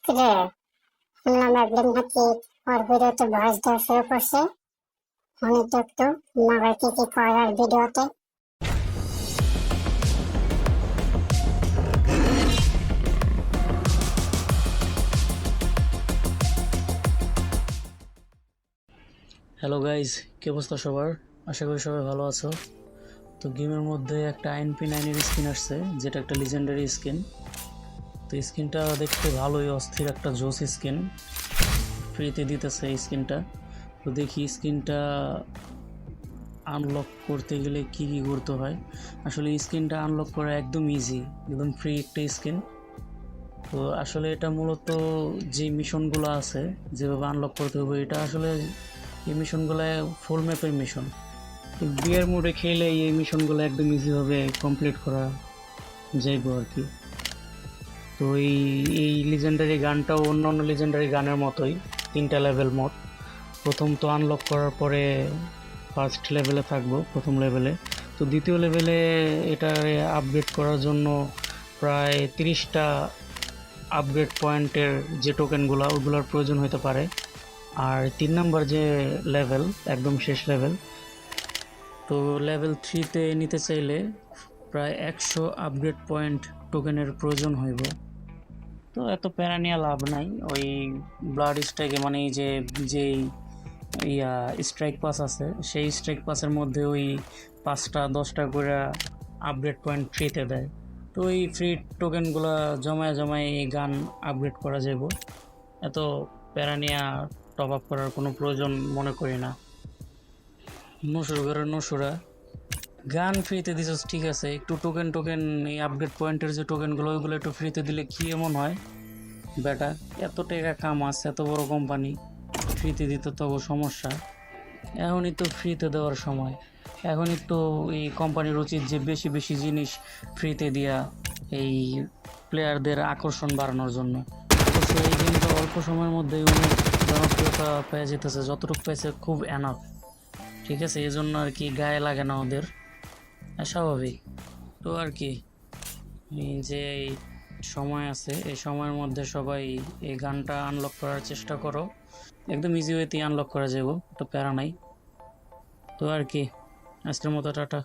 কিরে, শুনলাম একদিন নাকি ওর ভিডিওতে ভয়েস দেওয়া শুরু করছে। শুনি তো একটু মাগার কি কি করে আর ভিডিওতে। হ্যালো গাইজ, কী অবস্থা সবার? আশা করি সবাই ভালো আছো। তো গেমের মধ্যে একটা INP9 স্কিন আসছে, যেটা একটা লিজেন্ডারি স্কিন। তো স্কিনটা দেখতে ভালোই অস্থির, একটা জোস স্কিন ফ্রিতে দিতেছে এই স্কিনটা। তো দেখি স্কিনটা আনলক করতে গেলে কি কি করতে হয়। আসলে স্কিনটা আনলক করা একদম ইজি, একদম ফ্রি একটা স্কিন। তো আসলে এটা মূলত যে মিশনগুলো আছে, যেভাবে আনলক করতে হবে, এটা আসলে এই মিশনগুলো ফুল ম্যাপের মিশন। তো বিয়ার মোডে খেলে এই মিশনগুলো একদম ইজিভাবে কমপ্লিট করা যাইব আর কি। তো এই লিজেন্ডারি গানটাও অন্য অন্য লিজেন্ডারি গানের মতোই 3টা লেভেল মোড। প্রথম তো আনলক করার পরে ফার্স্ট লেভেলে থাকবো, প্রথম লেভেলে। তো দ্বিতীয় লেভেলে এটা আপগ্রেড করার জন্য প্রায় 30টা আপগ্রেড পয়েন্টের যে টোকেনগুলো, ওগুলোর প্রয়োজন হতে পারে। আর 3 নাম্বার যে লেভেল, একদম শেষ লেভেল, তো লেভেল 3তে নিতে চাইলে প্রায় 100 আপগ্রেড পয়েন্ট টোকেনের প্রয়োজন হইব। তো এত প্যারা নিয়ে লাভ নাই। ওই ব্লাড স্ট্রাইকে, মানে এই যেই স্ট্রাইক পাস আছে, সেই স্ট্রাইক পাসের মধ্যে ওই 5টা 10টা করে আপগ্রেড পয়েন্ট ফ্রিতে দেয়। তো ওই ফ্রি টোকেনগুলো জমায় জমায় এই গান আপগ্রেড করা যাব। এত প্যারা নিয়ে টপ আপ করার কোনো প্রয়োজন মনে করি না। নসুর ঘরে নসুরা গান ফ্রিতে দিছস, ঠিক আছে, একটু টোকেন এই আপগ্রেড পয়েন্টের যে টোকেনগুলো, ওইগুলো একটু ফ্রিতে দিলে কি এমন হয় বেটা? এত টাকা কামাস, এত বড় কোম্পানি, ফ্রিতে দিতে তো সমস্যা। এখনই তো ফ্রিতে দেওয়ার সময়। এখনই তো এই কোম্পানির উচিত যে বেশি বেশি জিনিস ফ্রিতে দিয়া এই প্লেয়ারদের আকর্ষণ বাড়ানোর জন্য। অথচ এই গেমটা অল্প সময়ের মধ্যেই অনেক জনপ্রিয়তা পেয়ে যেতেছে, যতটুকু পেয়েছে খুব এনাফ। ঠিক আছে, এই জন্য আর কি গায়ে লাগে না ওদের, স্বাভাবিক। তো আর কি, এই যে এই সময় আছে, এই সময়ের মধ্যে সবাই এই গানটা আনলক করার চেষ্টা করো। একদম ইজি ওয়েতেই আনলক করা যাবো, তো প্যারা নাই। তো আর কি, আজকের মতো টাটা।